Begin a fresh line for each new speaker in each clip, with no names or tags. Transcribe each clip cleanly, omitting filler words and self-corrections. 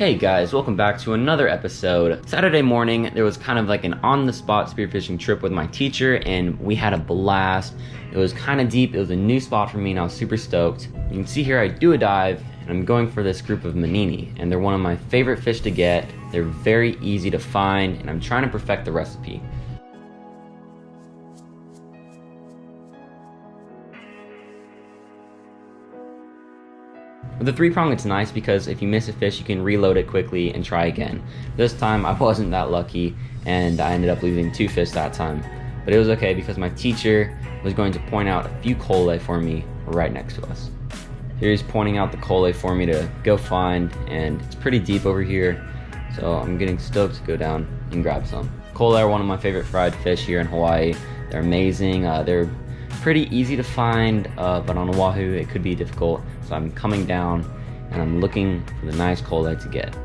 Hey guys, welcome back to another episode. Saturday morning, there was kind of like an on-the-spot spearfishing trip with my teacher, and we had a blast. It was kind of deep, it was a new spot for me, and I was super stoked. You can see here I do a dive, and I'm going for this group of manini, and they're one of my favorite fish to get. They're very easy to find, and I'm trying to perfect the recipe. With the 3-prong, it's nice because if you miss a fish, you can reload it quickly and try again. This time, I wasn't that lucky, and I ended up losing 2 fish that time. But it was okay because my teacher was going to point out a few kole for me right next to us. Here he's pointing out the kole for me to go find, and it's pretty deep over here, so I'm getting stoked to go down and grab some. Kole are one of my favorite fried fish here in Hawaii. They're amazing. They're pretty easy to find, but on Oahu it could be difficult. So I'm coming down and I'm looking for the nice kole to get.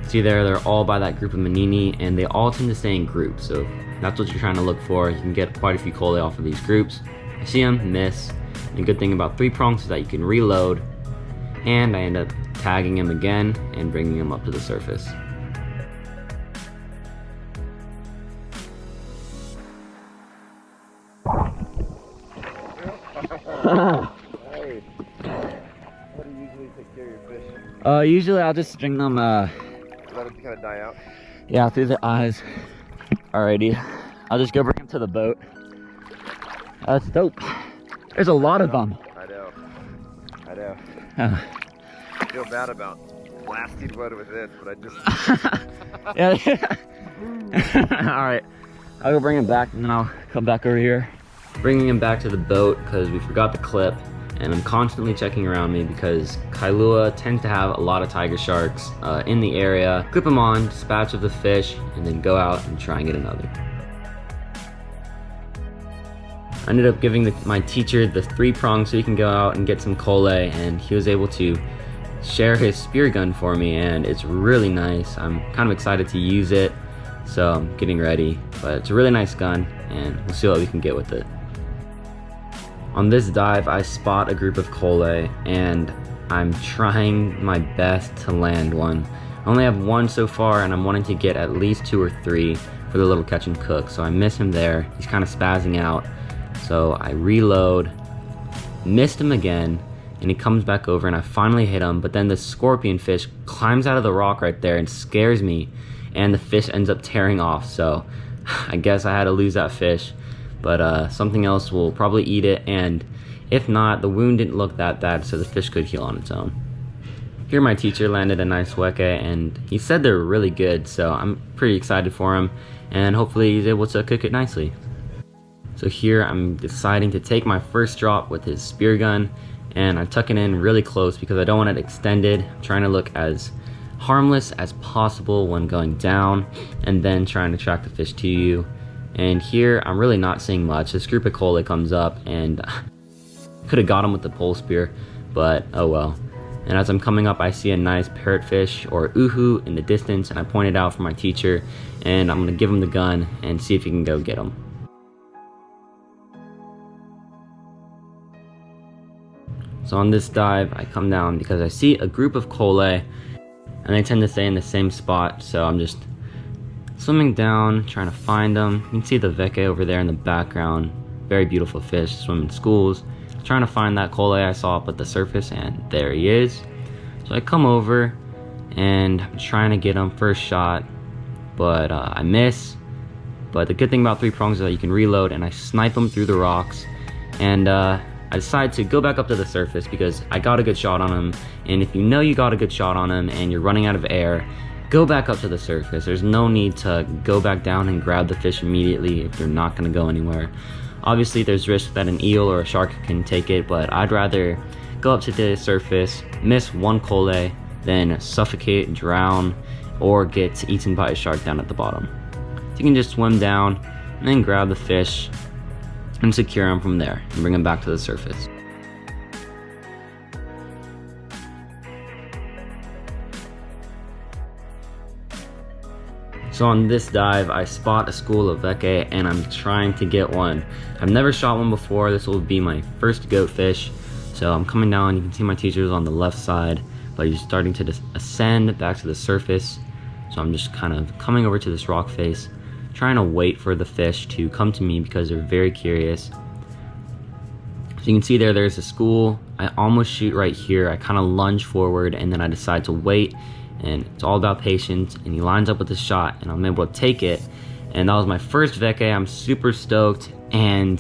See there, they're all by that group of manini, and they all tend to stay in groups. So if that's what you're trying to look for, you can get quite a few kole off of these groups. I see them, miss. And the good thing about 3-prongs is that you can reload, and I end up tagging him again and bringing him up to the surface.
Hey, how do you usually take care of your fish?
Usually I'll just string them,
Let them kind of die out?
yeah, through their eyes. Alrighty, I'll just go bring them to the boat. That's dope. There's a lot of them.
I know. I feel bad about blasting one with it, but I just...
Yeah. Alright, I'll go bring him back, and then I'll come back over here. Bringing him back to the boat because we forgot the clip, and I'm constantly checking around me because Kailua tends to have a lot of tiger sharks in the area. Clip them on, dispatch of the fish, and then go out and try and get another. I ended up giving my teacher the 3-prong so he can go out and get some kole, and he was able to share his spear gun for me, and it's really nice. I'm kind of excited to use it, so I'm getting ready, but it's a really nice gun, and we'll see what we can get with it. On this dive, I spot a group of kole, and I'm trying my best to land one. I only have one so far, and I'm wanting to get at least 2 or 3 for the little catch and cook, so I miss him there. He's kind of spazzing out, so I reload, missed him again, and he comes back over, and I finally hit him, but then the scorpion fish climbs out of the rock right there and scares me, and the fish ends up tearing off, so I guess I had to lose that fish. But something else will probably eat it, and if not, the wound didn't look that bad, so the fish could heal on its own. Here my teacher landed a nice weke, and he said they're really good, so I'm pretty excited for him, and hopefully he's able to cook it nicely. So here I'm deciding to take my first drop with his spear gun, and I tuck it in really close because I don't want it extended. I'm trying to look as harmless as possible when going down, and then trying to track the fish to you. And here, I'm really not seeing much. This group of kole comes up, and could have got him with the pole spear, but oh well. And as I'm coming up, I see a nice parrotfish or uhu in the distance, and I point it out for my teacher, and I'm gonna give him the gun and see if he can go get him. So on this dive, I come down because I see a group of kole, and they tend to stay in the same spot, so I'm just swimming down, trying to find them. You can see the veke over there in the background. Very beautiful fish, swim in schools. Trying to find that kole I saw up at the surface, and there he is. So I come over, and I'm trying to get him first shot, but I miss. But the good thing about 3-prongs is that you can reload, and I snipe him through the rocks. And I decide to go back up to the surface because I got a good shot on him. And if you know you got a good shot on him and you're running out of air, go back up to the surface. There's no need to go back down and grab the fish immediately if you're not going to go anywhere. Obviously, there's risk that an eel or a shark can take it, but I'd rather go up to the surface, miss one kole, than suffocate, drown, or get eaten by a shark down at the bottom. So you can just swim down and then grab the fish and secure him from there and bring him back to the surface. So on this dive, I spot a school of veke, and I'm trying to get one. I've never shot one before. This will be my first goat fish. So I'm coming down, you can see my teacher's on the left side, but he's starting to ascend back to the surface. So I'm just kind of coming over to this rock face, trying to wait for the fish to come to me because they're very curious. So you can see there's a school. I almost shoot right here. I kind of lunge forward and then I decide to wait, and it's all about patience, and he lines up with the shot and I'm able to take it. And that was my first veke. I'm super stoked, and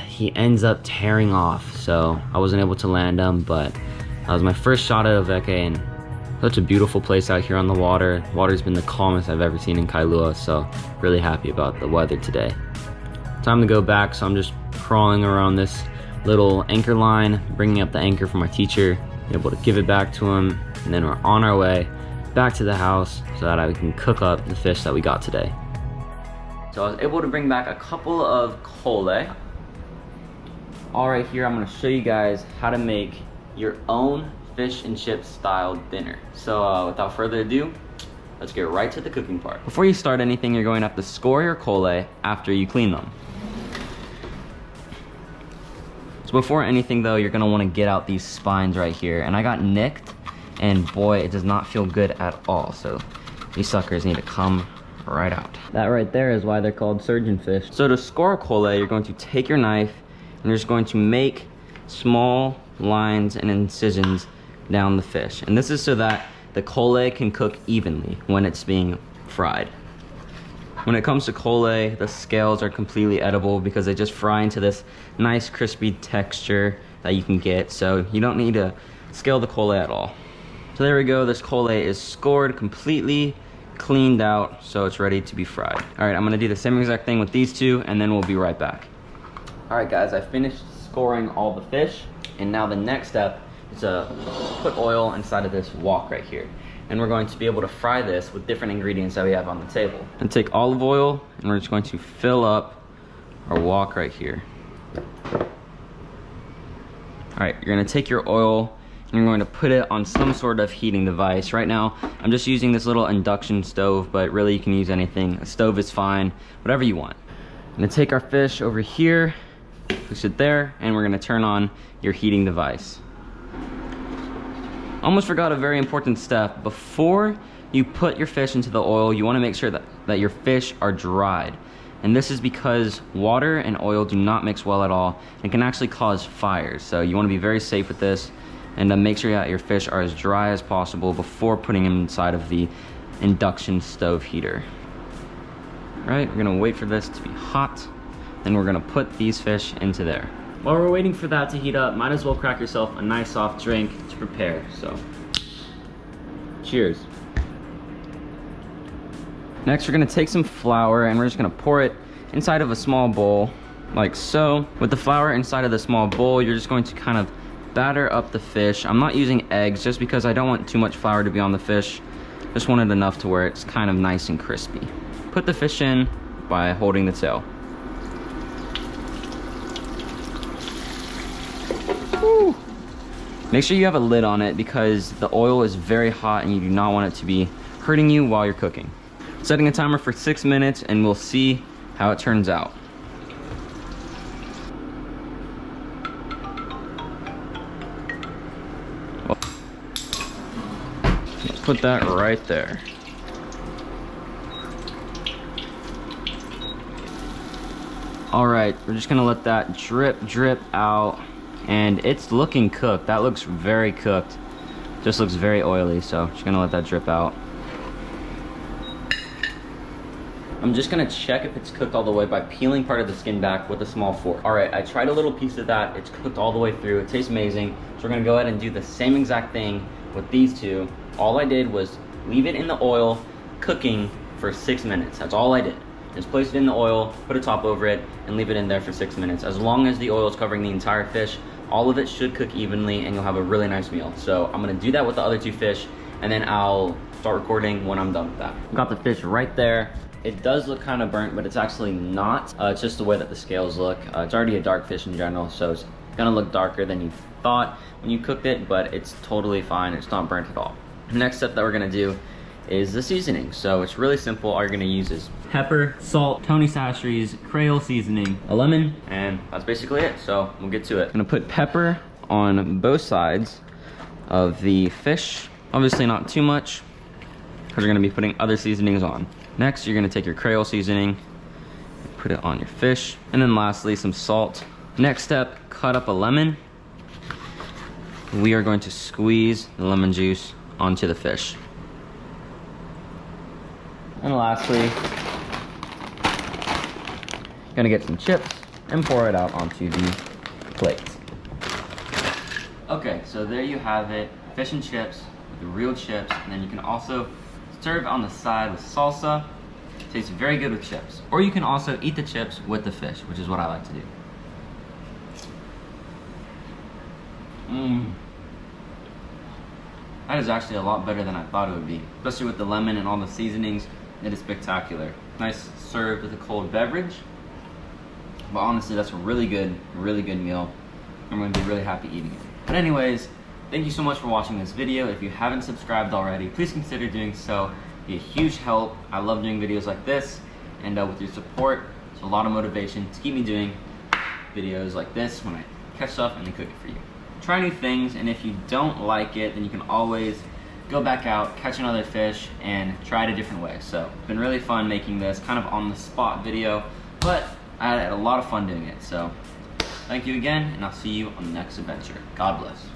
he ends up tearing off. So I wasn't able to land him, but that was my first shot at a veke, and such a beautiful place out here on the water. Water's been the calmest I've ever seen in Kailua, so really happy about the weather today. Time to go back, so I'm just crawling around this little anchor line, bringing up the anchor from my teacher, able to give it back to him, and then we're on our way back to the house so that I can cook up the fish that we got today. So I was able to bring back a couple of kole. All right, here I'm gonna show you guys how to make your own fish and chips style dinner. So without further ado, let's get right to the cooking part. Before you start anything, you're going to have to score your kole after you clean them. So before anything though, you're gonna wanna get out these spines right here. And I got nicked, and boy, it does not feel good at all. So these suckers need to come right out. That right there is why they're called surgeon fish. So to score kole, you're going to take your knife and you're just going to make small lines and incisions down the fish. And this is so that the kole can cook evenly when it's being fried. When it comes to kole, the scales are completely edible because they just fry into this nice crispy texture that you can get. So you don't need to scale the kole at all. So there we go, this kole is scored, completely cleaned out, so it's ready to be fried. All right, I'm gonna do the same exact thing with these two, and then we'll be right back. All right guys, I finished scoring all the fish, and now the next step is to put oil inside of this wok right here. And we're going to be able to fry this with different ingredients that we have on the table. And take olive oil, and we're just going to fill up our wok right here. All right, you're gonna take your oil, and you're going to put it on some sort of heating device. Right now, I'm just using this little induction stove, but really you can use anything. A stove is fine, whatever you want. I'm gonna take our fish over here, push it there, and we're gonna turn on your heating device. Almost forgot a very important step. Before you put your fish into the oil, you wanna make sure that your fish are dried. And this is because water and oil do not mix well at all and can actually cause fires. So you wanna be very safe with this, and make sure that your fish are as dry as possible before putting them inside of the induction stove heater. All right, we're gonna wait for this to be hot, then we're gonna put these fish into there. While we're waiting for that to heat up, might as well crack yourself a nice soft drink to prepare, so cheers. Next, we're gonna take some flour and we're just gonna pour it inside of a small bowl, like so. With the flour inside of the small bowl, you're just going to kind of batter up the fish. I'm not using eggs just because I don't want too much flour to be on the fish. Just want it enough to where it's kind of nice and crispy. Put the fish in by holding the tail. Woo. Make sure you have a lid on it because the oil is very hot and you do not want it to be hurting you while you're cooking. Setting a timer for 6 minutes and we'll see how it turns out. Put that right there. All right, we're just gonna let that drip out, and it's looking cooked. That looks very cooked. Just looks very oily, so just gonna let that drip out. I'm just gonna check if it's cooked all the way by peeling part of the skin back with a small fork. All right, I tried a little piece of that. It's cooked all the way through. It tastes amazing. So we're gonna go ahead and do the same exact thing with these two. All I did was leave it in the oil cooking for 6 minutes. That's all I did. Just place it in the oil, put a top over it, and leave it in there for 6 minutes. As long as the oil is covering the entire fish, all of it should cook evenly and you'll have a really nice meal. So I'm gonna do that with the other two fish, and then I'll start recording when I'm done with that. Got the fish right there. It does look kind of burnt, but it's actually not. It's just the way that the scales look. It's already a dark fish in general, so it's gonna look darker than you thought when you cooked it, but it's totally fine. It's not burnt at all. Next step that we're gonna do is the seasoning. So it's really simple. All you're gonna use is pepper, salt, Tony Chachere's Creole seasoning, a lemon, and that's basically it. So we'll get to it. I'm gonna put pepper on both sides, of the fish. Obviously not too much, because you're gonna be putting other seasonings on. Next, you're gonna take your Creole seasoning, put it on your fish, and then lastly, some salt. Next step, cut up a lemon. We are going to squeeze the lemon juice onto the fish. And lastly, gonna get some chips and pour it out onto the plate. Okay, so there you have it, fish and chips with the real chips, and then you can also serve on the side with salsa. Tastes very good with chips. Or you can also eat the chips with the fish, which is what I like to do. That is actually a lot better than I thought it would be. Especially with the lemon and all the seasonings, it is spectacular. Nice served with a cold beverage. But honestly, that's a really good meal. I'm gonna be really happy eating it. But anyways, thank you so much for watching this video. If you haven't subscribed already, please consider doing so. It'd be a huge help. I love doing videos like this, and with your support, it's a lot of motivation to keep me doing videos like this when I catch stuff and then cook it for you. Try new things, and if you don't like it, then you can always go back out, catch another fish, and try it a different way. So it's been really fun making this kind of on the spot video, but I had a lot of fun doing it. So thank you again, and I'll see you on the next adventure. God bless.